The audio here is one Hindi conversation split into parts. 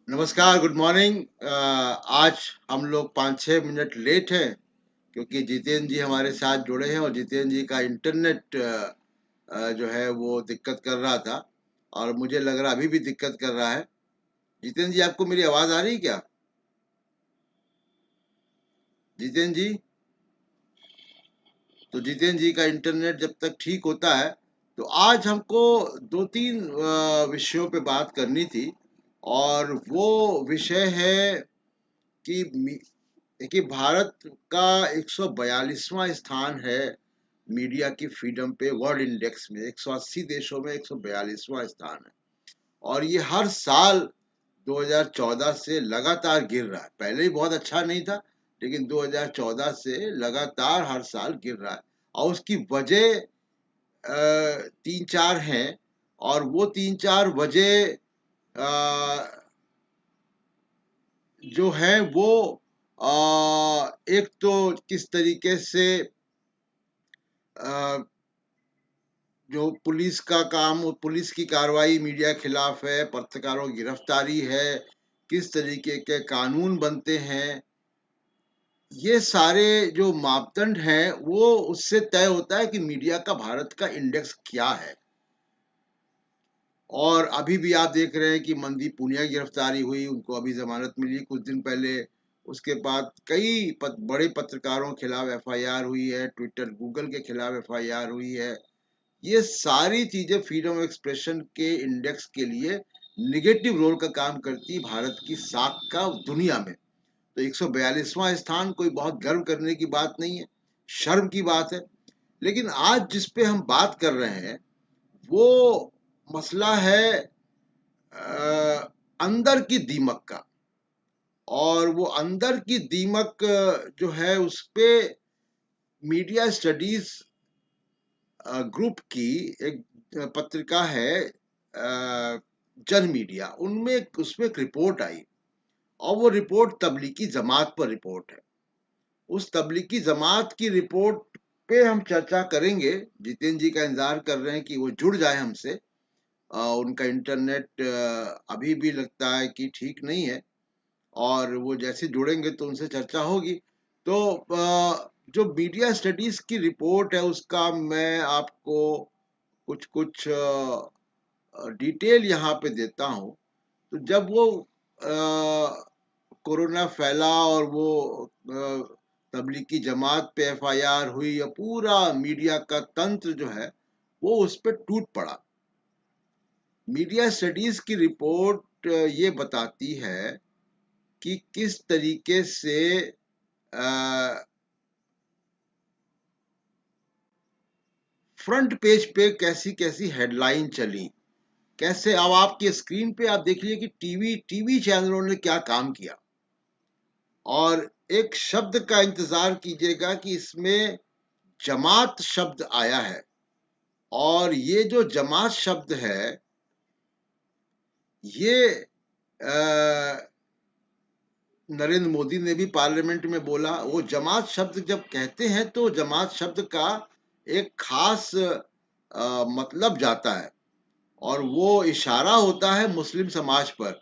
नमस्कार, गुड मॉर्निंग। आज हम लोग 5-6 मिनट लेट हैं क्योंकि जितेंद्र जी हमारे साथ जुड़े हैं और जितेंद्र जी का इंटरनेट जो है वो दिक्कत कर रहा था और मुझे लग रहा अभी भी दिक्कत कर रहा है। जितेंद्र जी, आपको मेरी आवाज आ रही है क्या? जितेंद्र जी, तो जितेंद्र जी का इंटरनेट जब तक ठीक होता है तो आज हमको दो तीन विषयों पे बात करनी थी और वो विषय है कि देखिए, भारत का 142वां स्थान है मीडिया की फ्रीडम पे वर्ल्ड इंडेक्स में। 180 देशों में 142वां स्थान है और ये हर साल 2014 से लगातार गिर रहा है। पहले ही बहुत अच्छा नहीं था, लेकिन 2014 से लगातार हर साल गिर रहा है और उसकी वजह तीन चार हैं और वो तीन चार वजह जो है वो एक तो किस तरीके से जो पुलिस का काम, पुलिस की कार्रवाई मीडिया के खिलाफ है, पत्रकारों की गिरफ्तारी है, किस तरीके के कानून बनते हैं, ये सारे जो मापदंड हैं वो उससे तय होता है कि मीडिया का भारत का इंडेक्स क्या है। और अभी भी आप देख रहे हैं कि मनदीप पुनिया की गिरफ्तारी हुई, उनको अभी जमानत मिली कुछ दिन पहले। उसके बाद कई बड़े पत्रकारों के खिलाफ एफआईआर हुई है, ट्विटर गूगल के खिलाफ एफआईआर हुई है। ये सारी चीजें फ्रीडम ऑफ एक्सप्रेशन के इंडेक्स के लिए निगेटिव रोल का काम करती है भारत की साख का दुनिया में। तो 142वां स्थान कोई बहुत गर्व करने की बात नहीं है, शर्म की बात है। लेकिन आज जिस पे हम बात कर रहे हैं वो मसला है अंदर की दीमक का। और वो अंदर की दीमक जो है उस पे मीडिया स्टडीज ग्रुप की एक पत्रिका है जन मीडिया, उनमें उसमें एक रिपोर्ट आई और वो रिपोर्ट तबलीगी जमात पर रिपोर्ट है। उस तबलीगी जमात की रिपोर्ट पे हम चर्चा करेंगे। जितेंद्र जी का इंतजार कर रहे हैं कि वो जुड़ जाए हमसे। उनका इंटरनेट अभी भी लगता है कि ठीक नहीं है और वो जैसे जुड़ेंगे तो उनसे चर्चा होगी। तो जो मीडिया स्टडीज की रिपोर्ट है उसका मैं आपको कुछ कुछ डिटेल यहाँ पे देता हूँ। तो जब वो कोरोना फैला और वो तबलीगी जमात पे एफआईआर हुई, या पूरा मीडिया का तंत्र जो है वो उस पर टूट पड़ा। मीडिया स्टडीज की रिपोर्ट ये बताती है कि किस तरीके से फ्रंट पेज पे कैसी कैसी हेडलाइन चली, कैसे। अब आपकी स्क्रीन पे आप देख लीजिए कि टीवी चैनलों ने क्या काम किया। और एक शब्द का इंतजार कीजिएगा कि इसमें जमात शब्द आया है और ये जो जमात शब्द है ये नरेंद्र मोदी ने भी पार्लियामेंट में बोला। वो जमात शब्द जब कहते हैं तो जमात शब्द का एक खास मतलब जाता है और वो इशारा होता है मुस्लिम समाज पर।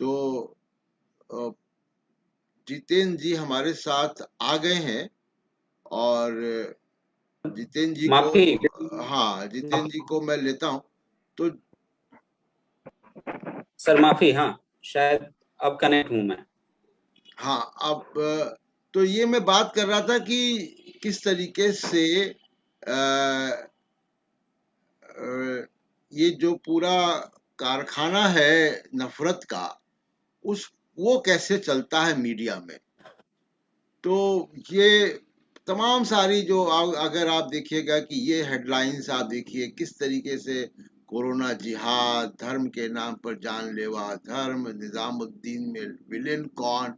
तो जितेंद्र जी हमारे साथ आ गए हैं और जितेंद्र जी को, माफी। हाँ, जितेंद्र जी को मैं लेता हूं। तो सर माफी, हाँ। शायद अब कनेक्ट हूं मैं। हाँ, अब तो ये मैं बात कर रहा था कि किस तरीके से अ, ये जो पूरा कारखाना है नफरत का, उस वो कैसे चलता है मीडिया में। तो ये तमाम सारी जो अगर आप देखिएगा कि ये हेडलाइंस आप देखिए किस तरीके से कोरोना जिहाद, धर्म के नाम पर जानलेवा धर्म, निजामुद्दीन में विलेन कौन,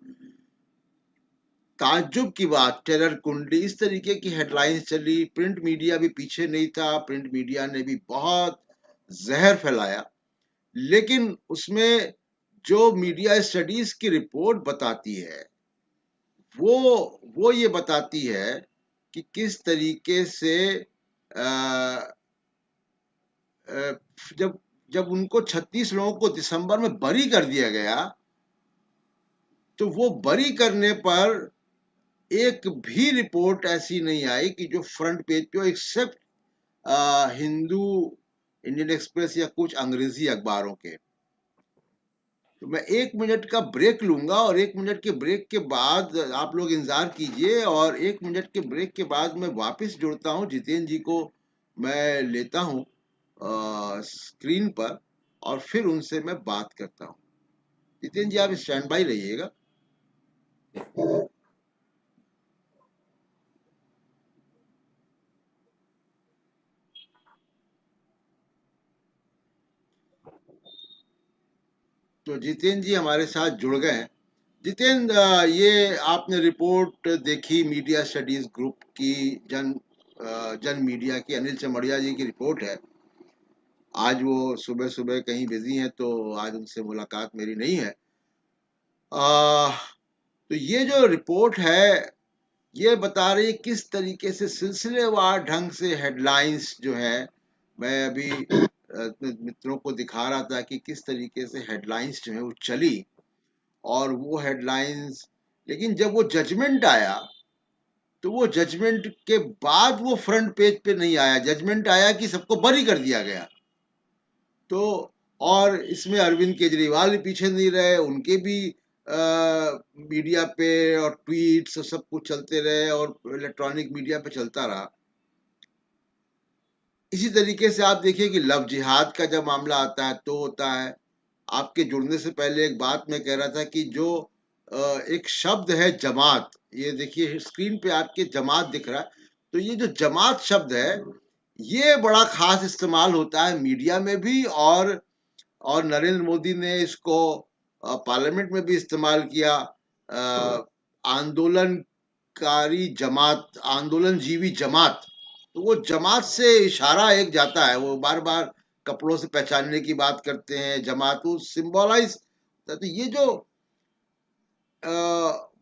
ताज्जुब की बात, टेरर कुंडली, इस तरीके की हेडलाइंस चली। प्रिंट मीडिया भी पीछे नहीं था, प्रिंट मीडिया ने भी बहुत जहर फैलाया। लेकिन उसमें जो मीडिया स्टडीज की रिपोर्ट बताती है वो वो ये बताती है कि किस तरीके से जब जब उनको 36 लोगों को दिसंबर में बरी कर दिया गया, तो वो बरी करने पर एक भी रिपोर्ट ऐसी नहीं आई कि जो फ्रंट पेज पे हो, एक्सेप्ट हिंदू, इंडियन एक्सप्रेस या कुछ अंग्रेजी अखबारों के। तो मैं 1 मिनट का ब्रेक लूंगा और 1 मिनट के ब्रेक के बाद आप लोग इंतजार कीजिए, और 1 मिनट के ब्रेक के बाद मैं वापस जुड़ता हूँ। जितेंद्र जी को मैं लेता हूँ स्क्रीन पर, और फिर उनसे मैं बात करता हूँ। जितेंद्र जी, आप स्टैंड बाई रहिएगा। तो जितेंद्र जी हमारे साथ जुड़ गए हैं। जितेंद्र, ये आपने रिपोर्ट देखी मीडिया स्टडीज ग्रुप की, जन मीडिया की, अनिल चमड़िया जी की रिपोर्ट है। आज वो सुबह सुबह कहीं बिजी हैं, तो आज उनसे मुलाकात मेरी नहीं है। तो ये जो रिपोर्ट है, ये बता रही है किस तरीके से सिलसिलेवार ढंग से हेडलाइंस जो है, मैं अभी मित्रों को दिखा रहा था कि किस तरीके से हेडलाइंस जो है वो चली, और वो हेडलाइंस, लेकिन जब वो जजमेंट आया, तो वो जजमेंट के बाद वो फ्रंट पेज पे नहीं आया। जजमेंट आया कि सबको बरी कर दिया गया। तो और इसमें अरविंद केजरीवाल भी पीछे नहीं रहे, उनके भी मीडिया पे और ट्वीट्स और सब कुछ चलते रहे, और इलेक्ट्रॉनिक मीडिया पे चलता रहा। इसी तरीके से आप देखिए कि लव जिहाद का जब मामला आता है तो होता है। आपके जुड़ने से पहले एक बात मैं कह रहा था कि जो एक शब्द है जमात, ये देखिए स्क्रीन पे आपके जमात दिख रहा है। तो ये जो जमात शब्द है, ये बड़ा खास इस्तेमाल होता है मीडिया में भी, और नरेंद्र मोदी ने इसको पार्लियामेंट में भी इस्तेमाल किया। आंदोलनकारी जमात, आंदोलनजीवी जमात, तो वो जमात से इशारा एक जाता है। वो बार बार कपड़ों से पहचानने की बात करते हैं, जमात को सिंबलाइज। तो ये जो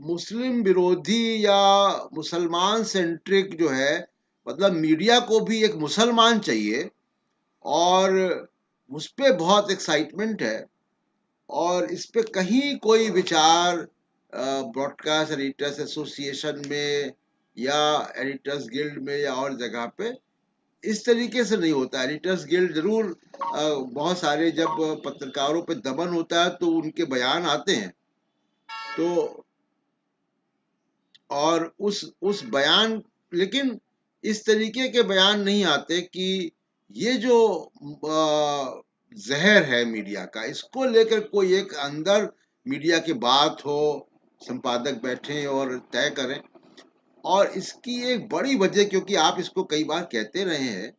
मुस्लिम विरोधी या मुसलमान सेंट्रिक जो है, मतलब मीडिया को भी एक मुसलमान चाहिए, और उस पे बहुत एक्साइटमेंट है, और इस पे कहीं कोई विचार ब्रॉडकास्ट एडिटर्स एसोसिएशन में या एडिटर्स गिल्ड में या और जगह पे इस तरीके से नहीं होता। एडिटर्स गिल्ड जरूर बहुत सारे, जब पत्रकारों पे दमन होता है तो उनके बयान आते हैं, तो और उस बयान, लेकिन इस तरीके के बयान नहीं आते कि ये जो जहर है मीडिया का, इसको लेकर कोई एक अंदर मीडिया की बात हो, संपादक बैठे और तय करें। और इसकी एक बड़ी वजह, क्योंकि आप इसको कई बार कहते रहे हैं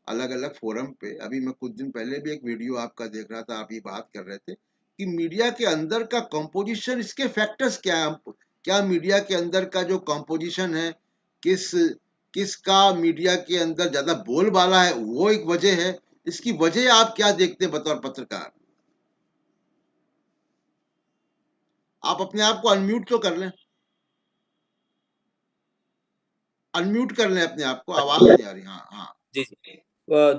अलग अलग फोरम पे, अभी मैं कुछ दिन पहले भी एक वीडियो आपका देख रहा था, आप ये बात कर रहे थे कि मीडिया के अंदर का कंपोजिशन, इसके फैक्टर्स क्या है। क्या मीडिया के अंदर का जो कंपोजिशन है, किस किसका मीडिया के अंदर ज्यादा बोलबाला है, वो एक वजह है। इसकी वजह आप क्या देखते हैं बतौर पत्रकार? आप अपने आप को अनम्यूट तो कर लें, अनम्यूट कर लें अपने आप को, आवाज नहीं आ रही। हाँ हाँ जी जी।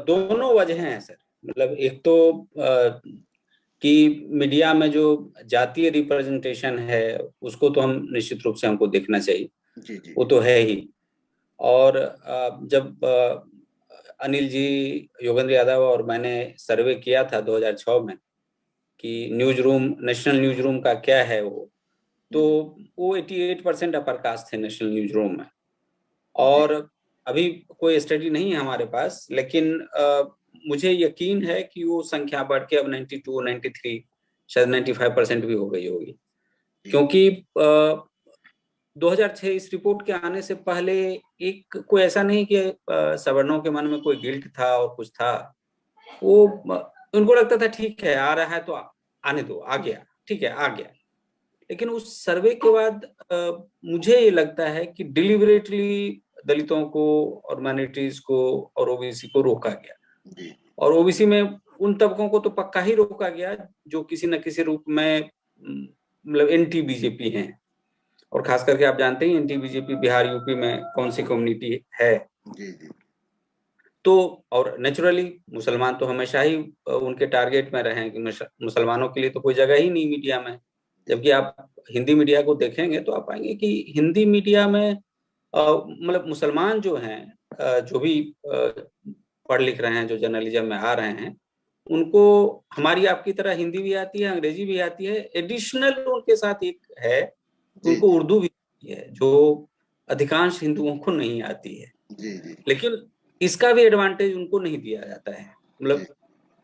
दोनों वजह हैं सर। मतलब एक तो कि मीडिया में जो जातीय रिप्रेजेंटेशन है, उसको तो हम निश्चित रूप से हमको देखना चाहिए, जी जी वो तो है ही। और जब अनिल जी, योगेंद्र यादव और मैंने सर्वे किया था 2006 में कि news room, national news room का क्या है वो, तो वो 88% अपर कास्ट थे नेशनल न्यूज रूम में। जी और अभी कोई स्टडी नहीं है हमारे पास, लेकिन मुझे यकीन है कि वो संख्या बढ़ के अब 92, 93, शायद 95% भी हो गई होगी। जी क्योंकि 2006 इस रिपोर्ट के आने से पहले एक कोई ऐसा नहीं कि सवर्णों के मन में कोई गिल्ट था और कुछ था। वो उनको लगता था ठीक है, आ रहा है तो आने दो, आ गया, ठीक है, आ गया। लेकिन उस सर्वे के बाद मुझे ये लगता है कि डिलिबरेटली दलितों को और माइनॉरिटीज को और ओबीसी को रोका गया। जी और ओबीसी में उन तबकों को तो पक्का ही रोका गया जो किसी न किसी रूप में मतलब एंटी बीजेपी हैं। और खास करके आप जानते ही एंटी बीजेपी बिहार यूपी में कौन सी कम्युनिटी है। जी जी तो और नेचुरली मुसलमान तो हमेशा ही उनके टारगेट में रहे हैं कि मुसलमानों के लिए तो कोई जगह ही नहीं मीडिया में। जबकि आप हिंदी मीडिया को देखेंगे तो आप पाएंगे कि हिंदी मीडिया में मतलब मुसलमान जो हैं, जो भी पढ़ लिख रहे हैं, जो जर्नलिज्म में आ रहे हैं, उनको हमारी आपकी तरह हिंदी भी आती है, अंग्रेजी भी आती है, एडिशनल उनके साथ एक है, जी उनको जी उर्दू भी आती है, जो अधिकांश हिंदुओं को नहीं आती है। जी जी लेकिन इसका भी एडवांटेज उनको नहीं दिया जाता है। जी मतलब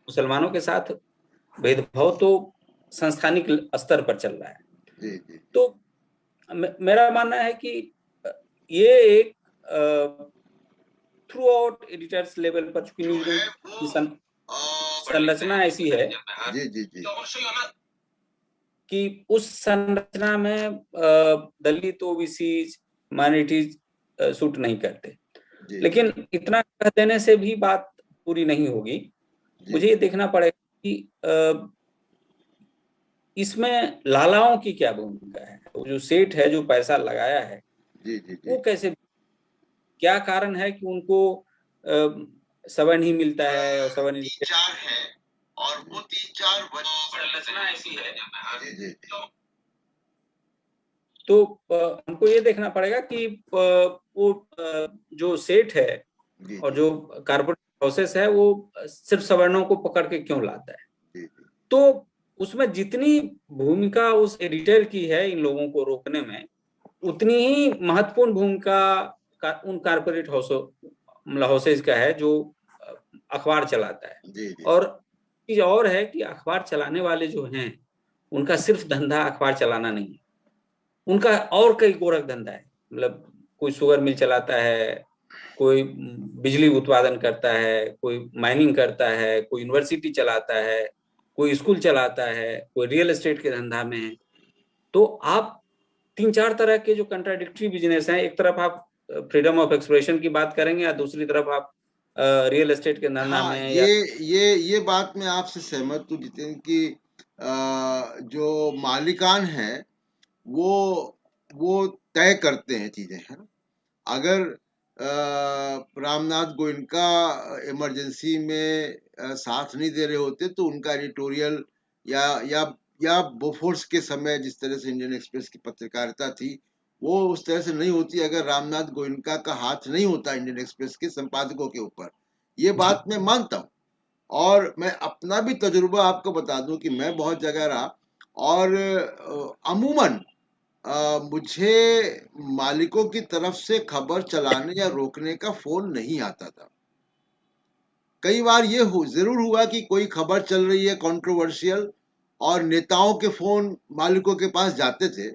मुसलमानों के साथ भेदभाव तो संस्थानिक स्तर पर चल रहा है। जी जी तो मेरा मानना है कि ये एक थ्रू आउट एडिटर्स लेवल पर, चूंकि न्यूज रूम की संरचना ऐसी है जी जी जी कि उस संरचना में दलित, ओबीसी, माइनॉरिटीज सूट नहीं करते। जी लेकिन इतना कह देने से भी बात पूरी नहीं होगी। जी मुझे ये देखना पड़ेगा कि इसमें लालाओं की क्या भूमिका है। वो जो सेठ है, जो पैसा लगाया है, जी जी जी वो कैसे, क्या कारण है कि उनको सवन ही मिलता है और सवन तीन चार है, और वो तीन चार संरचना ऐसी है। जी जी तो हमको ये देखना पड़ेगा कि वो जो सेठ है जी और जी जो कारपोरेट प्रोसेस है, वो सिर्फ सवर्णों को पकड़ के क्यों लाता है। जी तो उसमें जितनी भूमिका उस एडिटर की है इन लोगों को रोकने में, उतनी ही महत्वपूर्ण भूमिका उन कारपोरेट हाउसेज का है जो अखबार चलाता है। जी जी और चीज और है कि अखबार चलाने वाले जो हैं, उनका सिर्फ धंधा अखबार चलाना नहीं है, उनका और कई गोरख धंधा है। मतलब कोई शुगर मिल चलाता है, कोई बिजली उत्पादन करता है, कोई माइनिंग करता है, कोई यूनिवर्सिटी चलाता है, कोई स्कूल चलाता है, कोई रियल एस्टेट के धंधा में है। तो आप तीन चार तरह के जो कंट्राडिक्टरी बिजनेस हैं, एक तरफ आप फ्रीडम ऑफ एक्सप्रेशन की बात करेंगे, या दूसरी तरफ आप रियल एस्टेट के धंधा हाँ, में, या ये बात मैं आपसे सहमत हूँ जितेंद्र कि जो मालिकान है वो वो तय करते हैं चीजें, है ना। अगर रामनाथ गोयनका इमरजेंसी में साथ नहीं दे रहे होते तो उनका एडिटोरियल या या या बोफोर्स के समय जिस तरह से इंडियन एक्सप्रेस की पत्रकारिता थी वो उस तरह से नहीं होती अगर रामनाथ गोयनका का हाथ नहीं होता इंडियन एक्सप्रेस के संपादकों के ऊपर। ये जी बात मैं मानता हूँ। और मैं अपना भी तजुर्बा आपको बता दूं कि मैं बहुत जगह रहा और अमूमन मुझे मालिकों की तरफ से खबर चलाने या रोकने का फोन नहीं आता था। कई बार ये जरूर हुआ कि कोई खबर चल रही है कंट्रोवर्शियल और नेताओं के फोन मालिकों के पास जाते थे,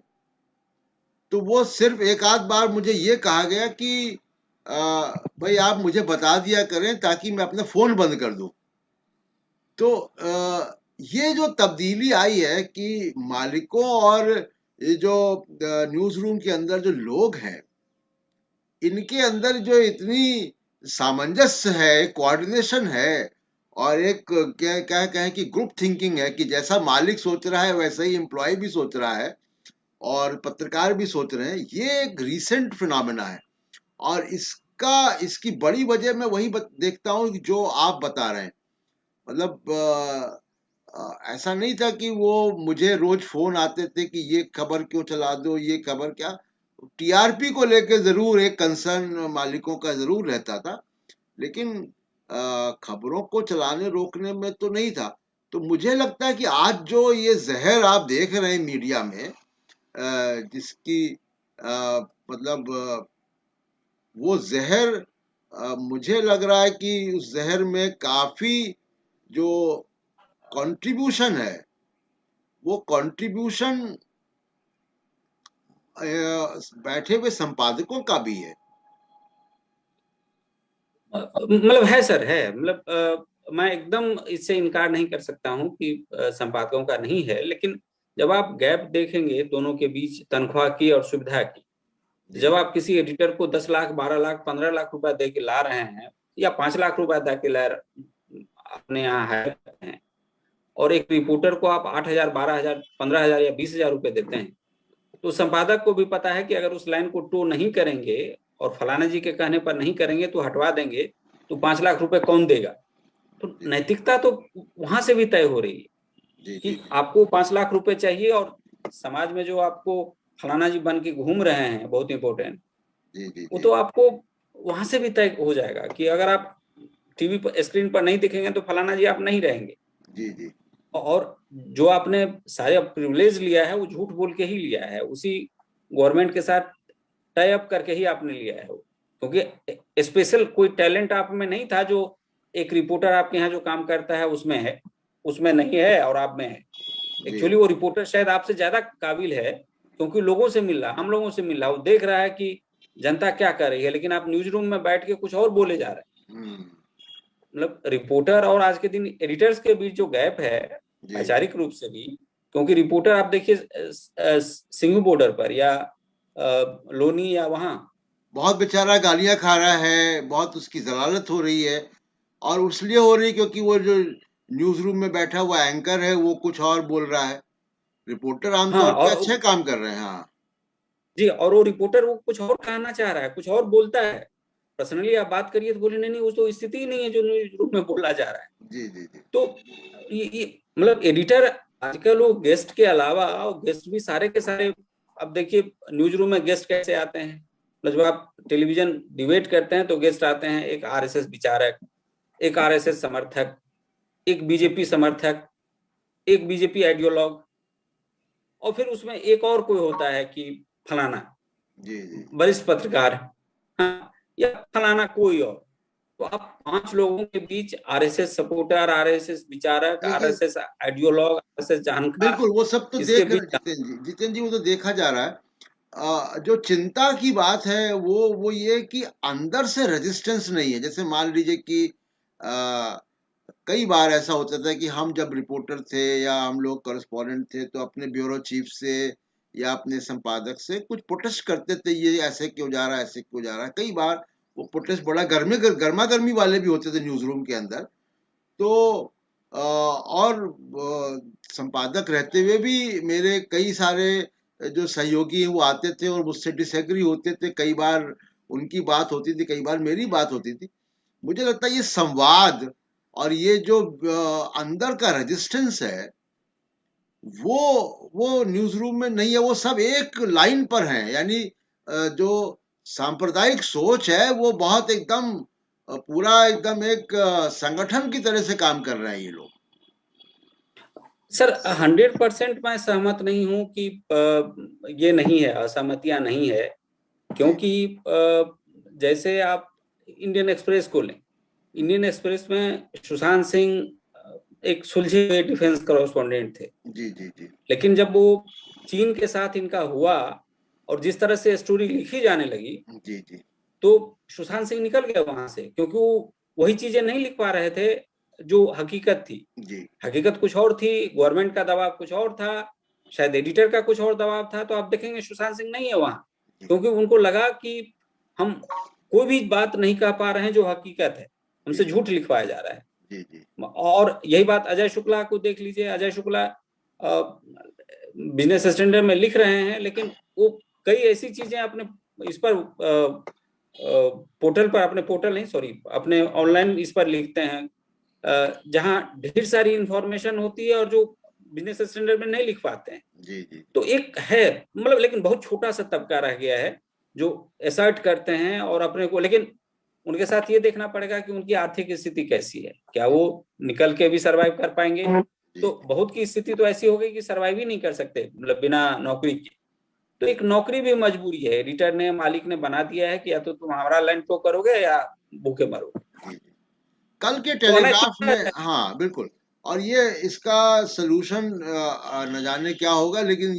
तो वो सिर्फ एक आध बार मुझे ये कहा गया कि भाई आप मुझे बता दिया करें ताकि मैं अपना फोन बंद कर दूं। तो ये जो तब्दीली आई है कि मालिकों और ये जो न्यूज रूम के अंदर जो लोग हैं, इनके अंदर जो इतनी सामंजस्य है, कोऑर्डिनेशन है और एक क्या क्या कहें कि ग्रुप थिंकिंग है कि जैसा मालिक सोच रहा है वैसा ही एम्प्लॉय भी सोच रहा है और पत्रकार भी सोच रहे हैं, ये एक रिसेंट फिनोमेना है। और इसकी बड़ी वजह मैं वही देखता हूँ जो आप बता रहे हैं। मतलब ऐसा नहीं था कि वो मुझे रोज फोन आते थे कि ये खबर क्यों चला दो, ये खबर क्या। टीआरपी को लेकर जरूर एक कंसर्न मालिकों का जरूर रहता था, लेकिन खबरों को चलाने रोकने में तो नहीं था। तो मुझे लगता है कि आज जो ये जहर आप देख रहे हैं मीडिया में, जिसकी मतलब वो जहर, मुझे लग रहा है कि उस जहर में काफी जो कंट्रीब्यूशन है वो कंट्रीब्यूशन बैठे हुए संपादकों का भी है। मतलब है सर, है। मतलब मैं एकदम इससे इनकार नहीं कर सकता हूं कि संपादकों का नहीं है। लेकिन जब आप गैप देखेंगे दोनों के बीच, तनख्वाह की और सुविधा की, जी जब आप किसी एडिटर को 10 लाख, 12 लाख, 15 लाख रुपए दे के ला रहे हैं, या 5 लाख रुपए दे के अपने यहाँ हायर करते हैं, और एक रिपोर्टर को आप 8,000, 12,000, 15,000 या 20,000 रुपए देते हैं, तो संपादक को भी पता है कि अगर उस लाइन को टो नहीं करेंगे और फलाना जी के कहने पर नहीं करेंगे तो हटवा देंगे, तो 5 लाख रुपए कौन देगा? तो जी नैतिकता तो वहां से भी तय हो रही है जी जी कि आपको 5 लाख रुपए चाहिए, और समाज में जो आपको फलाना जी बन के घूम रहे हैं बहुत इंपॉर्टेंट, जी जी वो जी तो आपको वहां से भी तय हो जाएगा कि अगर आप टीवी पर स्क्रीन पर नहीं दिखेंगे तो फलाना जी आप नहीं रहेंगे। जी जी और जो आपने सारे प्रिविलेज लिया है वो झूठ बोल के ही लिया है, उसी गवर्नमेंट के साथ टाई अप करके ही आपने लिया है वो, क्योंकि स्पेशल कोई टैलेंट आप में नहीं था जो एक रिपोर्टर आपके यहाँ जो काम करता है उसमें है, उसमें नहीं है और आप में है। जी एक्चुअली वो रिपोर्टर शायद आपसे ज्यादा काबिल है, क्योंकि लोगों से मिल रहा, हम लोगों से मिल रहा, वो देख रहा है कि जनता क्या कर रही है, लेकिन आप न्यूज रूम में बैठ के कुछ और बोले जा रहे हैं। हम्म, मतलब रिपोर्टर और आज के दिन एडिटर्स के बीच जो गैप है, जी वैचारिक रूप से भी, क्योंकि रिपोर्टर आप देखिए सिंघू बॉर्डर पर या लोनी या वहां, बहुत बेचारा गालियां खा रहा है, बहुत उसकी जलालत हो रही है, और इसलिए हो रही है क्योंकि वो जो न्यूज रूम में बैठा हुआ एंकर है वो कुछ और बोल रहा है। रिपोर्टर हाँ आमतौर पे और अच्छे काम कर रहे हैं। हाँ जी, और वो रिपोर्टर वो कुछ और कहना चाह रहा है, कुछ और बोलता है, पर्सनली आप बात करिए तो बोले नहीं नहीं वो तो स्थिति ही नहीं है जो न्यूज रूम में बोला जा रहा है। जी जी जी तो ये मतलब एडिटर आजकल वो गेस्ट के अलावा, गेस्ट भी सारे के सारे, अब देखिए न्यूज रूम में गेस्ट कैसे आते हैं, मतलब जब आप टेलीविजन डिबेट करते हैं तो गेस्ट आते हैं, एक आरएसएस विचारक, एक आरएसएस समर्थक, एक बीजेपी समर्थक, एक बीजेपी आइडियोलॉग, और फिर उसमें एक और कोई होता है कि फलाना जी जी वरिष्ठ पत्रकार, हाँ, या फलाना कोई और। तो आप 5 लोगों के बीच आरएसएस सपोर्टर, आरएसएस विचारक, देखिए, आरएसएस आइडियोलॉग, आरएसएस जानकार, बिल्कुल वो सब तो इसके देख रहे बीच। जितेंद्र जी, जितेंद्र जी वो तो देखा जा रहा है। जो चिंता की बात है वो ये कि अंदर से रेजिस्टेंस नहीं है। जैसे मान लीजिए कि आ, कई बार ऐसा होता था कि हम जब रिपोर्टर थे या हम लोग करस्पॉन्डेंट थे तो अपने ब्यूरो चीफ से या अपने संपादक से कुछ प्रोटेस्ट करते थे, ये ऐसे क्यों जा रहा है, ऐसे क्यों जा रहा है। कई बार वो प्रोटेस्ट बड़ा गर्मा गर्मी वाले भी होते थे न्यूज रूम के अंदर। तो और संपादक रहते हुए भी मेरे कई सारे जो सहयोगी हैं वो आते थे और मुझसे डिसएग्री होते थे। कई बार उनकी बात होती थी, कई बार मेरी बात होती थी। मुझे लगता है ये संवाद और ये जो अंदर का रेजिस्टेंस है वो वो न्यूज रूम में नहीं है। वो सब एक लाइन पर हैं, यानी जो सांप्रदायिक सोच है वो बहुत एकदम पूरा एकदम एक संगठन की तरह से काम कर रहे हैं ये लोग। सर 100% मैं सहमत नहीं हूं कि ये नहीं है, असहमतियां नहीं है, जी क्योंकि जैसे आप इंडियन एक्सप्रेस को लें, इंडियन एक्सप्रेस में सुशांत सिंह एक सुलझे हुए डिफेंस कॉरेस्पॉन्डेंट थे, जी जी जी लेकिन जब वो चीन के साथ इनका हुआ और जिस तरह से स्टोरी लिखी जाने लगी, जी जी तो सुशांत सिंह निकल गया वहां से, क्योंकि वो वही चीजें नहीं लिख पा रहे थे जो हकीकत थी। जी हकीकत कुछ और थी, गवर्नमेंट का दबाव कुछ और था, शायद एडिटर का कुछ और दबाव था। तो आप देखेंगे सुशांत सिंह नहीं है वहां, जी क्योंकि उनको लगा कि हम कोई भी बात नहीं कह पा रहे हैं जो हकीकत है, जी हमसे झूठ लिखवाया जा रहा है। जी जी और यही बात अजय शुक्ला को देख लीजिए, अजय शुक्ला बिजनेस स्टैंडर्ड में लिख रहे हैं, लेकिन वो कई ऐसी चीजें अपने इस पर पोर्टल पर, अपने पोर्टल नहीं सॉरी अपने ऑनलाइन इस पर लिखते हैं जहां ढेर सारी इंफॉर्मेशन होती है और जो बिजनेस स्टैंडर्ड में नहीं लिख पाते हैं। जी जी तो एक है, मतलब लेकिन बहुत छोटा सा तबका रह गया है जो एसर्ट करते हैं और अपने को, लेकिन उनके साथ ये देखना पड़ेगा कि उनकी आर्थिक स्थिति कैसी है, क्या वो निकल के भी सरवाइव कर पाएंगे। जी तो बहुत की स्थिति तो ऐसी हो गई कि सरवाइव ही नहीं कर सकते, मतलब बिना नौकरी के। तो एक नौकरी भी मजबूरी है, एडिटर ने, मालिक ने बना दिया है कि या तो तुम हमारा लैंड तो करोगे या भूखे मरोगे। जी जी। कल के तो टेलीग्राफ अनैतिक में, है। हाँ बिल्कुल। और ये इसका सलूशन न जाने क्या होगा, लेकिन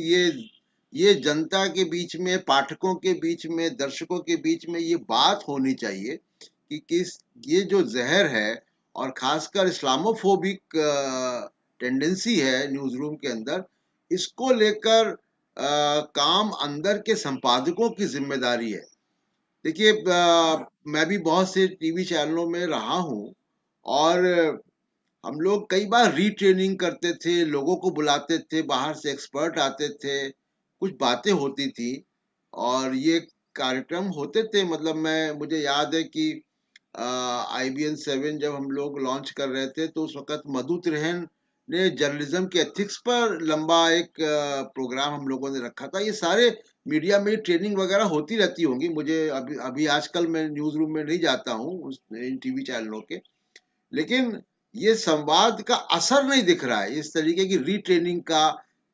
ये जनता के बीच में, पाठकों के बीच में, दर्शकों के बीच में ये बात होनी चाहिए कि किस ये जो जहर है और खासकर इस्लामोफोबिक टेंडेंसी है न्यूज रूम के अंदर, इसको लेकर काम अंदर के संपादकों की जिम्मेदारी है। देखिए, मैं भी बहुत से टीवी चैनलों में रहा हूँ और हम लोग कई बार रीट्रेनिंग करते थे, लोगों को बुलाते थे, बाहर से एक्सपर्ट आते थे, कुछ बातें होती थी और ये कार्यक्रम होते थे। मतलब मैं मुझे याद है कि IBN 7 जब हम लोग लॉन्च कर रहे थे, तो उस वक्त मधु त्रिहन ने जर्नलिज्म के एथिक्स पर लंबा एक प्रोग्राम हम लोगों ने रखा था। ये सारे मीडिया में ट्रेनिंग वगैरह होती रहती होंगी। मुझे अभी आजकल मैं न्यूज रूम में नहीं जाता हूँ इन टीवी चैनलों के, लेकिन ये संवाद का असर नहीं दिख रहा है इस तरीके की रीट्रेनिंग का,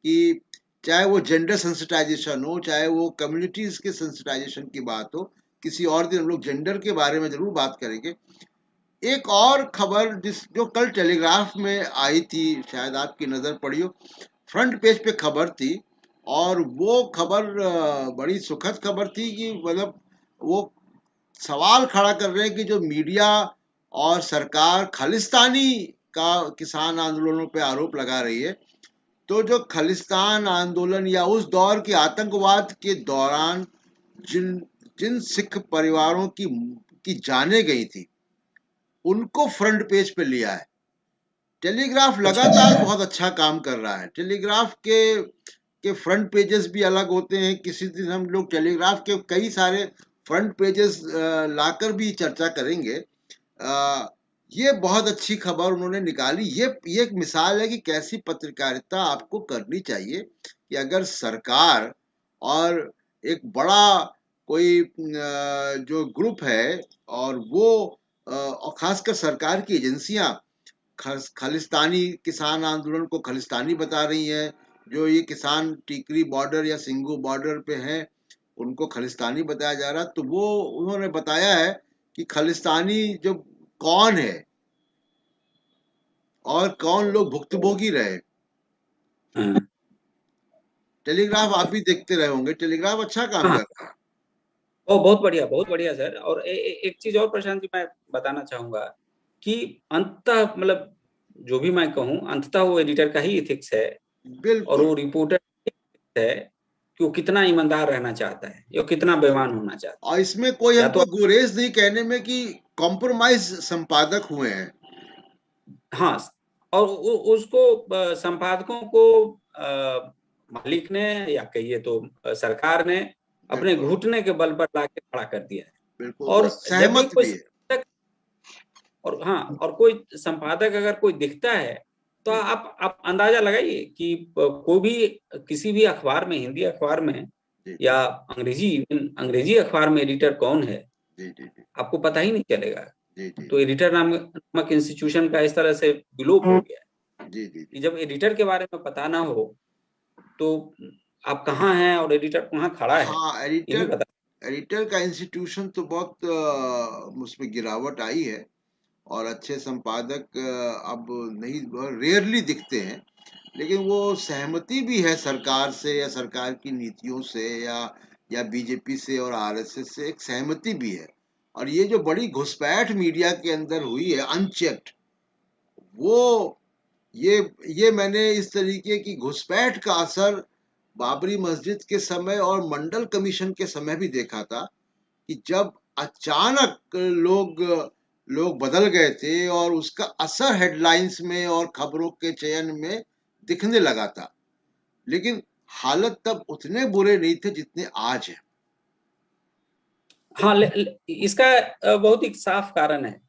कि चाहे वो जेंडर सेंसिटाइजेशन हो, चाहे वो कम्युनिटीज के सेंसिटाइजेशन की बात हो। किसी और दिन हम लोग जेंडर के बारे में जरूर बात करेंगे। एक और खबर जो कल टेलीग्राफ में आई थी, शायद आपकी नजर पड़ी हो, फ्रंट पेज पे खबर थी, और वो खबर बड़ी सुखद खबर थी कि मतलब वो सवाल खड़ा कर रहे हैं कि जो मीडिया और सरकार खालिस्तानी का किसान आंदोलनों पे आरोप लगा रही है, तो जो खालिस्तान आंदोलन या उस दौर के आतंकवाद के दौरान जिन जिन सिख परिवारों की जाने गई थी, उनको फ्रंट पेज पे लिया है। टेलीग्राफ अच्छा। लगातार बहुत अच्छा काम कर रहा है। टेलीग्राफ के फ्रंट पेजेस भी अलग होते हैं। किसी दिन हम लोग टेलीग्राफ के कई सारे फ्रंट पेजेस लाकर भी चर्चा करेंगे। ये बहुत अच्छी खबर उन्होंने निकाली। ये एक मिसाल है कि कैसी पत्रकारिता आपको करनी चाहिए, कि अगर सरकार और एक बड़ा कोई जो ग्रुप है, और वो और खासकर सरकार की एजेंसियां खालिस्तानी किसान आंदोलन को खालिस्तानी बता रही हैं, जो ये किसान टीकरी बॉर्डर या सिंगू बॉर्डर पे हैं उनको खालिस्तानी बताया जा रहा है। तो वो उन्होंने बताया है कि खालिस्तानी जो कौन है और कौन लोग भुक्तभोगी रहे। हाँ टेलीग्राफ आप भी देखते रहे होंगे, टेलीग्राफ अच्छा काम हाँ। कर रहा है। ओ बहुत बढ़िया सर। और एक चीज और प्रशांत जी मैं बताना चाहूंगा कि अंततः मतलब जो भी मैं कहूँ, अंततः वो एडिटर का ही इथिक्स है, और बिल्कुल। वो रिपोर्टर है कि वो कितना ईमानदार रहना चाहता है या कितना बेईमान होना चाहता और इसमें कोई है। या तो हमको गुरेज नहीं कहने में कि कॉम्प्रोमाइज संपादक हुए हैं। हाँ, और उसको संपादकों को मालिक ने या कहिए तो सरकार ने अपने बिल्कुल घुटने के बल पर लाके खड़ा कर दिया है। बिल्कुल, वो और जब भी सहमत कोई भी है। और हाँ, और कोई संपादक अगर कोई दिखता है तो जी आप अंदाजा लगाइए कि कोई भी किसी भी अखबार में, हिंदी अखबार में जी जी या अंग्रेजी अखबार में एडिटर कौन है, जी जी जी आपको पता ही नहीं चलेगा। जी जी तो एडिटर नामक इंस्टीट्यूशन का इस तरह से विलोप हो गया है जी जी कि जी। जब एडिटर के बारे में पता ना हो तो आप कहाँ हैं और एडिटर कहाँ खड़ा है हाँ, ये नहीं पता। एडिटर का इंस्टीट्यूशन तो बहुत उसमें गिरावट आई है, और अच्छे संपादक अब नहीं, रेयरली दिखते हैं। लेकिन वो सहमति भी है सरकार से या सरकार की नीतियों से, या बीजेपी से और आरएसएस से एक सहमति भी है। और ये जो बड़ी घुसपैठ मीडिया के अंदर हुई है अनचेक्ड, वो ये मैंने इस तरीके की घुसपैठ का असर बाबरी मस्जिद के समय और मंडल कमीशन के समय भी देखा था, कि जब अचानक लोग बदल गए थे और उसका असर हेडलाइंस में और खबरों के चयन में दिखने लगा था। लेकिन हालत तब उतने बुरे नहीं थे जितने आज है। हाँ, इसका बहुत ही साफ कारण है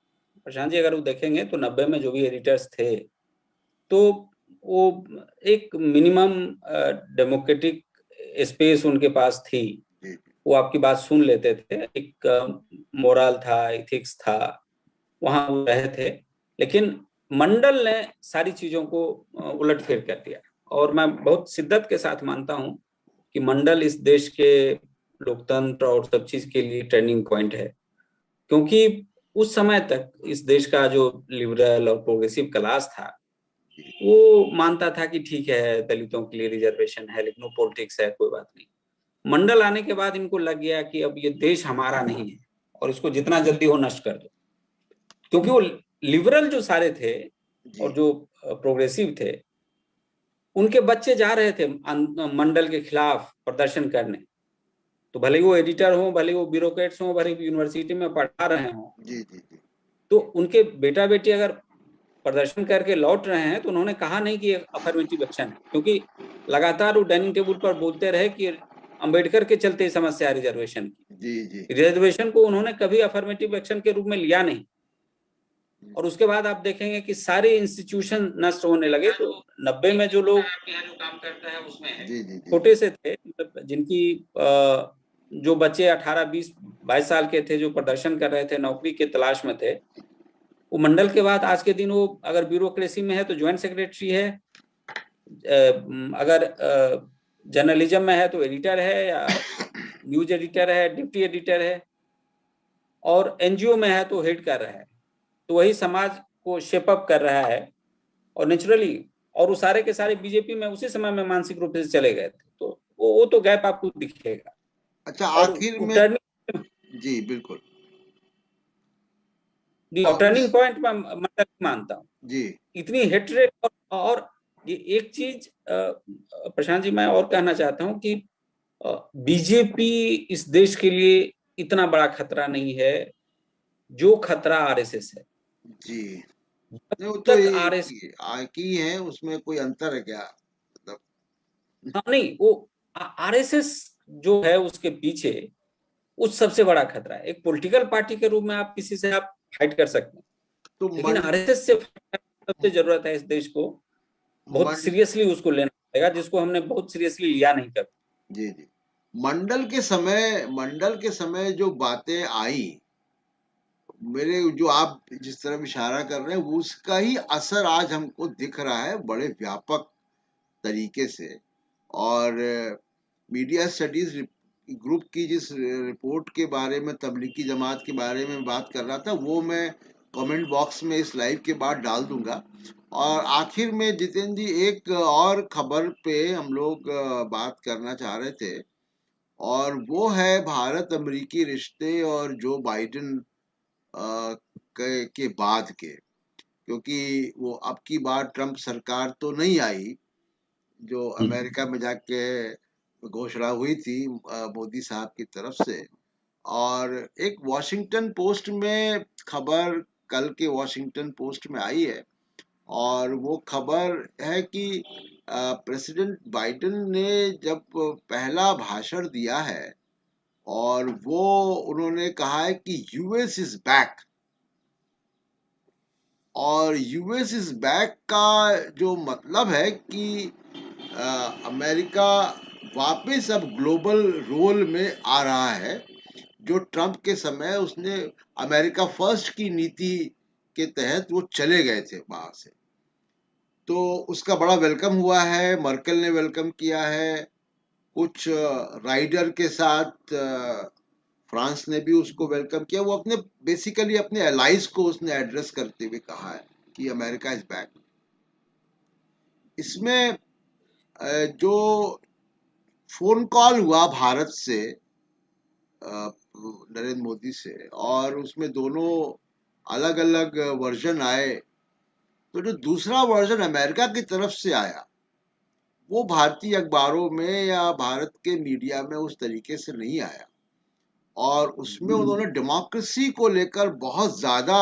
प्रशांत जी। अगर वो देखेंगे तो 90 में जो भी एडिटर्स थे, तो वो एक मिनिमम डेमोक्रेटिक स्पेस उनके पास थी। जी वो आपकी बात सुन लेते थे, एक मोरल था, इथिक्स था, वहां वो रहे थे। लेकिन मंडल ने सारी चीजों को उलटफेर कर दिया। और मैं बहुत शिद्दत के साथ मानता हूं कि मंडल इस देश के लोकतंत्र और सब चीज के लिए टर्निंग पॉइंट है। क्योंकि उस समय तक इस देश का जो लिबरल और प्रोग्रेसिव क्लास था, वो मानता था कि ठीक है दलितों के लिए रिजर्वेशन है, लेकिन वो पॉलिटिक्स है, कोई बात नहीं। मंडल आने के बाद इनको लग गया कि अब ये देश हमारा नहीं है और इसको जितना जल्दी हो नष्ट कर दो। क्योंकि वो लिबरल जो सारे थे जी और जो प्रोग्रेसिव थे, उनके बच्चे जा रहे थे मंडल के खिलाफ प्रदर्शन करने। तो भले वो एडिटर हो, भले वो ब्यूरोक्रेट्स हो, भले यूनिवर्सिटी में पढ़ा रहे हो, जी जी जी तो उनके बेटा बेटी अगर प्रदर्शन करके लौट रहे हैं तो उन्होंने कहा नहीं कि अफर्मेटिव एक्शन है। क्योंकि लगातार वो डाइनिंग टेबल पर बोलते रहे कि अंबेडकर के चलते समस्या रिजर्वेशन की। जी जी। रिजर्वेशन को उन्होंने कभी अफर्मेटिव एक्शन के रूप में लिया नहीं, और उसके बाद आप देखेंगे कि सारे इंस्टीट्यूशन नष्ट होने लगे। तो 90 में जो लोग आपके यहाँ जो काम करता है उसमें जी जी जी। छोटे से थे, मतलब जिनकी जो बच्चे 18, 20, 22 साल के थे, जो प्रदर्शन कर रहे थे, नौकरी के तलाश में थे, वो मंडल के बाद आज के दिन वो अगर ब्यूरोक्रेसी में है तो ज्वाइंट सेक्रेटरी है, अगर जर्नलिज्म में है तो एडिटर है, या न्यूज एडिटर है, डिप्टी एडिटर है, और एनजीओ में है तो हेड कर रहा है। तो वही समाज को शेप अप कर रहा है, और नेचुरली, और वो सारे के सारे बीजेपी में उसी समय में मानसिक रूप से चले गए थे। तो वो तो गैप आपको दिखेगा। अच्छा, और आखिर में। टर्निंग, जी बिल्कुल। और टर्निंग उस। पॉइंट मैं मतलब मानता हूँ, जी इतनी हेट्रेड। और ये एक चीज प्रशांत जी मैं और कहना चाहता हूँ कि बीजेपी इस देश के लिए इतना बड़ा खतरा नहीं है जो खतरा आरएसएस है। जी। जब नहीं, वो तो तक एक आरएसएस, ही की है, उसमें कोई अंतर है क्या, मतलब। हाँ नहीं, वो आरएसएस जो है उसके पीछे उस सबसे बड़ा खतरा है। एक पॉलिटिकल पार्टी के रूप में आप किसी से आप फाइट कर सकते हैं, तो लेकिन आरएसएस से सबसे जरूरत है इस देश को बहुत मन सीरियसली उसको लेना पड़ेगा, जिसको हमने बहुत सीरियसली लिया नहीं कभी। जी जी। मंडल के समय जो बातें आई, मेरे जो आप जिस तरफ इशारा कर रहे हैं, वो उसका ही असर आज हमको दिख रहा है बड़े व्यापक तरीके से। और मीडिया स्टडीज ग्रुप की जिस रिपोर्ट के बारे में, तबलीगी जमात के बारे में बात कर रहा था, वो मैं कमेंट बॉक्स में इस लाइव के बाद डाल दूंगा। और आखिर में जितेंद्र जी, एक और खबर पे हम लोग बात करना चाह रहे थे, और वो है भारत अमेरिकी रिश्ते और जो बाइडेन के बाद के। क्योंकि वो अब की बार ट्रम्प सरकार तो नहीं आई, जो अमेरिका में जाके घोषणा हुई थी मोदी साहब की तरफ से। और एक वॉशिंगटन पोस्ट में खबर, कल के वॉशिंगटन पोस्ट में आई है, और वो खबर है कि प्रेसिडेंट बाइडेन ने जब पहला भाषण दिया है, और वो उन्होंने कहा है कि यूएस इज बैक। और यूएस इज बैक का जो मतलब है कि अमेरिका वापस अब ग्लोबल रोल में आ रहा है। जो ट्रम्प के समय उसने अमेरिका फर्स्ट की नीति के तहत वो चले गए थे वहां से, तो उसका बड़ा वेलकम हुआ है, मर्केल ने वेलकम किया है, कुछ राइडर के साथ फ्रांस ने भी उसको वेलकम किया। वो अपने बेसिकली अपने एलाइज को उसने एड्रेस करते हुए कहा है कि अमेरिका इज बैक। इसमें जो फोन कॉल हुआ भारत से नरेंद्र मोदी से, और उसमें दोनों अलग अलग वर्जन आए, तो जो दूसरा वर्जन अमेरिका की तरफ से आया, वो भारतीय अखबारों में या भारत के मीडिया में उस तरीके से नहीं आया। और उसमें उन्होंने डेमोक्रेसी को लेकर बहुत ज्यादा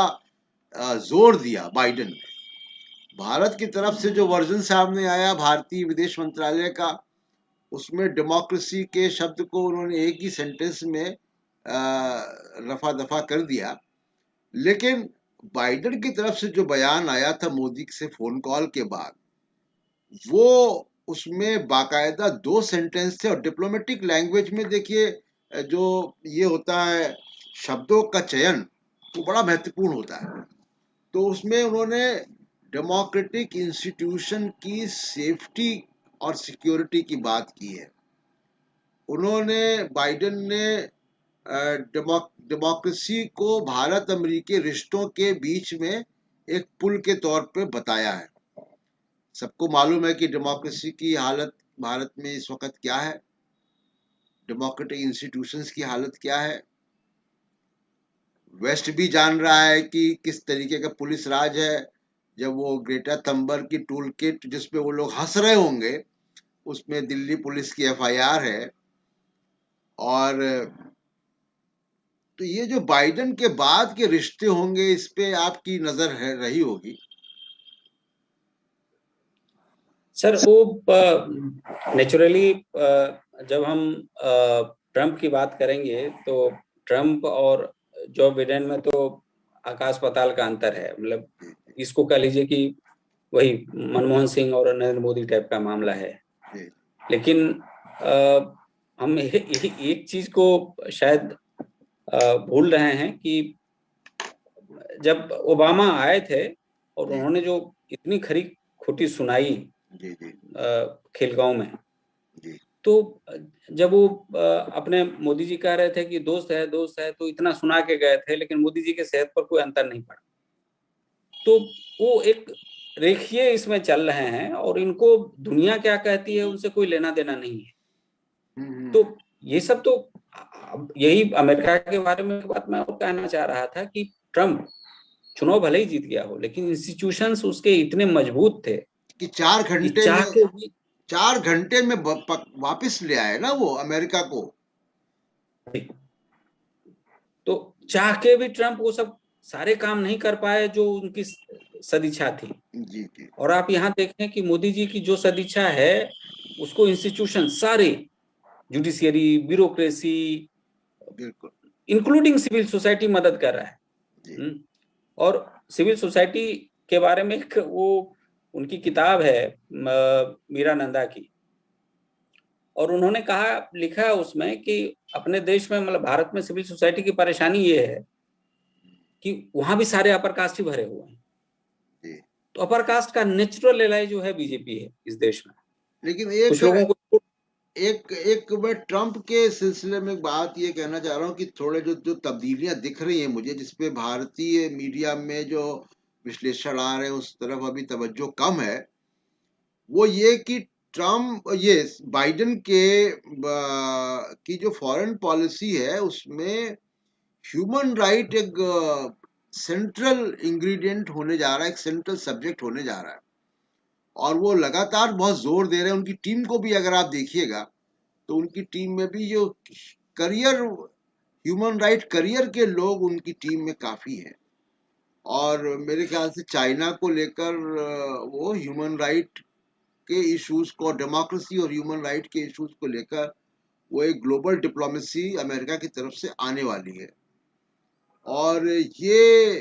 जोर दिया बाइडेन ने। भारत की तरफ से जो वर्जन सामने आया भारतीय विदेश मंत्रालय का, उसमें डेमोक्रेसी के शब्द को उन्होंने एक ही सेंटेंस में रफा दफा कर दिया। लेकिन बाइडेन की तरफ से जो बयान आया था मोदी से फोन कॉल के बाद, वो उसमें बाकायदा 2 सेंटेंस थे। और डिप्लोमेटिक लैंग्वेज में देखिए, जो ये होता है शब्दों का चयन, वो बड़ा महत्वपूर्ण होता है। तो उसमें उन्होंने डेमोक्रेटिक इंस्टीट्यूशन की सेफ्टी और सिक्योरिटी की बात की है। उन्होंने, बाइडेन ने डेमोक्रेसी को भारत अमेरिकी रिश्तों के बीच में एक पुल के तौर पे बताया है। सबको मालूम है कि डेमोक्रेसी की हालत भारत में इस वक्त क्या है, डेमोक्रेटिक इंस्टीट्यूशंस की हालत क्या है। वेस्ट भी जान रहा है कि किस तरीके का पुलिस राज है। जब वो ग्रेटा थंबर्ग की टूल किट जिसपे वो लोग हंस रहे होंगे, उसमें दिल्ली पुलिस की एफआईआर है। और तो ये जो बाइडेन के बाद के रिश्ते होंगे, इस पे आपकी नजर है रही होगी। सर वो नेचुरली जब हम ट्रम्प की बात करेंगे तो ट्रम्प और जो बिडेन में तो आकाश पाताल का अंतर है। मतलब इसको कह लीजिए कि वही मनमोहन सिंह और नरेंद्र मोदी टाइप का मामला है। लेकिन हम एक चीज को शायद भूल रहे हैं कि जब ओबामा आए थे और उन्होंने जो इतनी खरी खोटी सुनाई खेलगांव में, तो जब वो अपने मोदी जी कह रहे थे कि दोस्त है तो इतना सुना के गए थे, लेकिन मोदी जी के सेहत पर कोई अंतर नहीं पड़ा। तो वो एक रेखीय इसमें चल रहे हैं और इनको दुनिया क्या कहती है उनसे कोई लेना देना नहीं है। तो ये सब तो यही अमेरिका के बारे में एक बात मैं और कहना चाह रहा था कि ट्रम्प चुनाव भले ही जीत गया हो, लेकिन इंस्टीट्यूशंस उसके इतने मजबूत थे कि 4 घंटे में वापस ले आए ना वो अमेरिका को। तो चाह के भी ट्रम्प वो सब सारे काम नहीं कर पाए जो उनकी सदिच्छा थी। जी। और आप यहाँ देखें कि मोदी जी की जो सदिच्छा है उसको इंस्टीट्यूशन सारे, जुडिशियरी, ब्यूरोक्रेसी, बिल्कुल, इंक्लूडिंग सिविल सोसाइटी मदद कर रहा है। और सिविल सोसाइटी के बारे में एक वो उनकी किताब है मीरा नंदा की, और उन्होंने कहा, लिखा है उसमें कि अपने देश में, मतलब भारत में सिविल सोसाइटी की परेशानी ये है कि वहां भी सारे अपर कास्ट ही भरे हुए हैं। तो अपर कास्ट का नेचुरल एलाई जो है बीजेपी है इस देश में। लेकिन कुछ लोगों को एक मैं ट्रम्प के सिलसिले में बात ये कहना चाह रहा हूँ कि थोड़े जो तब्दीलियां दिख रही हैं मुझे, जिसपे भारतीय मीडिया में जो विश्लेषण आ रहे हैं उस तरफ अभी तवज्जो कम है, वो ये कि ट्रम्प, ये बाइडेन की जो फॉरेन पॉलिसी है उसमें ह्यूमन राइट एक सेंट्रल इंग्रेडिएंट होने जा रहा है, एक सेंट्रल सब्जेक्ट होने जा रहा है। और वो लगातार बहुत जोर दे रहे हैं। उनकी टीम को भी अगर आप देखिएगा तो उनकी टीम में भी जो करियर, ह्यूमन राइट करियर के लोग उनकी टीम में काफी हैं। और मेरे ख्याल से चाइना को लेकर वो ह्यूमन राइट के इश्यूज को, डेमोक्रेसी और ह्यूमन राइट के इश्यूज को लेकर वो एक ग्लोबल डिप्लोमेसी अमेरिका की तरफ से आने वाली है। और ये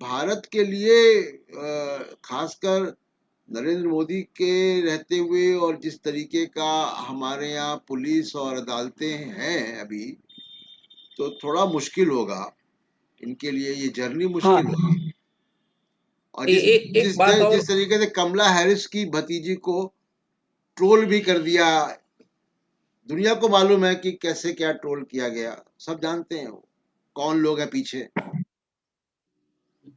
भारत के लिए खासकर नरेंद्र मोदी के रहते हुए और जिस तरीके का हमारे यहाँ पुलिस और अदालतें हैं अभी, तो थोड़ा मुश्किल होगा इनके लिए, ये जर्नी मुश्किल होगी। और जिस तरीके से कमला हैरिस की भतीजी को ट्रोल भी कर दिया, दुनिया को मालूम है कि कैसे क्या ट्रोल किया गया, सब जानते हैं वो कौन लोग हैं पीछे।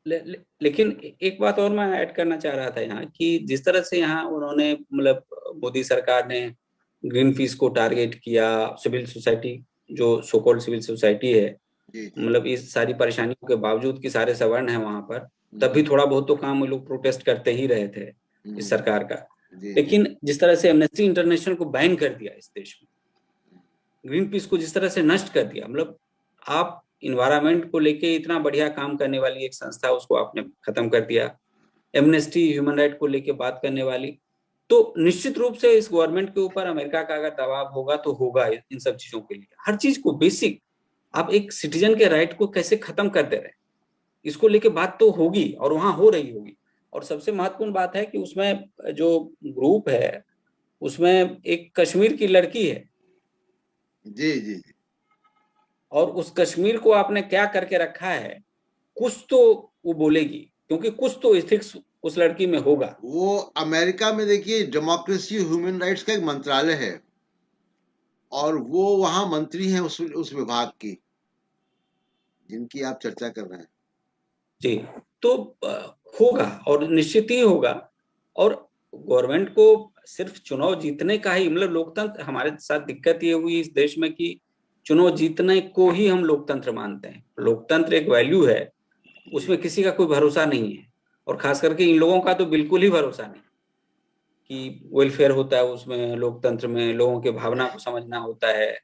लेकिन एक बात और मैं ऐड करना चाह रहा था यहाँ कि जिस तरह से यहाँ उन्होंने, मतलब मोदी सरकार ने ग्रीन पीस को टारगेट किया, सिविल सोसाइटी जो सो कॉल्ड सिविल सोसाइटी है, मतलब इस सारी परेशानियों के बावजूद कि सारे सवर्ण हैं वहां पर, तब भी थोड़ा बहुत तो काम वो लोग प्रोटेस्ट करते ही रहे थे इस सरकार का। लेकिन जिस तरह से एमनेस्टी इंटरनेशनल को बैन कर दिया इस देश में, ग्रीन पीस को जिस तरह से नष्ट कर दिया, मतलब आप इन्वायरमेंट को लेके इतना बढ़िया काम करने वाली एक संस्था, उसको आपने खत्म कर दिया। एमनेस्टी ह्यूमन राइट को लेके बात करने वाली, तो निश्चित रूप से इस गवर्नमेंट के ऊपर अमेरिका का अगर दबाव होगा तो होगा इन सब चीजों के लिए। हर चीज को बेसिक, आप एक सिटीजन के राइट को कैसे खत्म कर दे रहे हैं, इसको लेके बात तो होगी और वहां हो रही होगी। और सबसे महत्वपूर्ण बात है कि उसमें जो ग्रुप है उसमें एक कश्मीर की लड़की है। जी। और उस कश्मीर को आपने क्या करके रखा है, कुछ तो वो बोलेगी, क्योंकि कुछ तो एथिक्स उस लड़की में होगा। वो अमेरिका में देखिए डेमोक्रेसी ह्यूमन राइट्स का एक मंत्रालय है और वो वहां मंत्री हैं उस विभाग की जिनकी आप चर्चा कर रहे हैं। जी, तो होगा और निश्चित ही होगा। और गवर्नमेंट को सिर्फ चुनाव जीतने का ही, मतलब लोकतंत्र, हमारे साथ दिक्कत ये हुई इस देश में कि चुनाव जीतने को ही हम लोकतंत्र मानते हैं। लोकतंत्र एक वैल्यू है, उसमें किसी का कोई भरोसा नहीं है, और खास करके इन लोगों का तो बिल्कुल ही भरोसा नहीं कि वेलफेयर होता है उसमें। लोकतंत्र में लोगों के भावना को समझना होता है,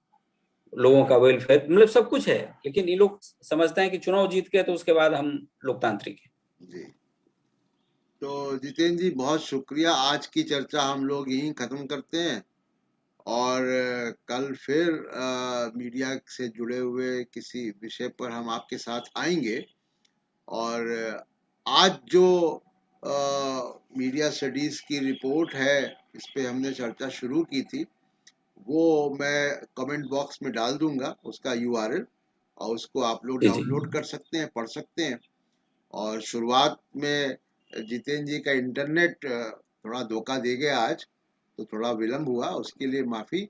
लोगों का वेलफेयर, मतलब सब कुछ है। लेकिन ये लोग समझते हैं कि चुनाव जीत गए तो उसके बाद हम लोकतांत्रिक हैं। जी, तो जितेंद्र जी बहुत शुक्रिया। आज की चर्चा हम लोग यहीं खत्म करते हैं और कल फिर मीडिया से जुड़े हुए किसी विषय पर हम आपके साथ आएंगे। और आज जो मीडिया स्टडीज की रिपोर्ट है, इस पे हमने चर्चा शुरू की थी, वो मैं कमेंट बॉक्स में डाल दूंगा उसका यूआरएल, और उसको आप लोग जी जी। डाउनलोड कर सकते हैं, पढ़ सकते हैं। और शुरुआत में जितेंद्र जी का इंटरनेट थोड़ा धोखा दे गया आज, तो थोड़ा विलम्ब हुआ, उसके लिए माफी।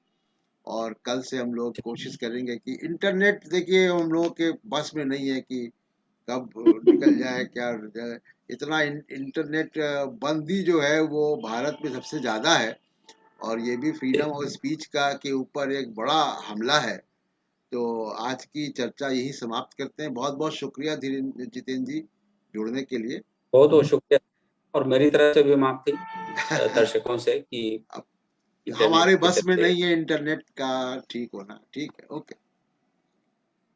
और कल से हम लोग कोशिश करेंगे कि इंटरनेट, देखिए हम लोगों के बस में नहीं है कि कब निकल जाए क्या हो जाए। इतना इंटरनेट बंदी जो है वो भारत में सबसे ज्यादा है, और ये भी फ्रीडम ऑफ स्पीच का के ऊपर एक बड़ा हमला है। तो आज की चर्चा यही समाप्त करते हैं। बहुत बहुत शुक्रिया जितेंद्र जी, जुड़ने के लिए। बहुत बहुत शुक्रिया। और मेरी तरफ से भी माफी दर्शकों से कि अब इंटरनेट हमारे के बस में चलते। नहीं है इंटरनेट का ठीक होना। ठीक है, ओके।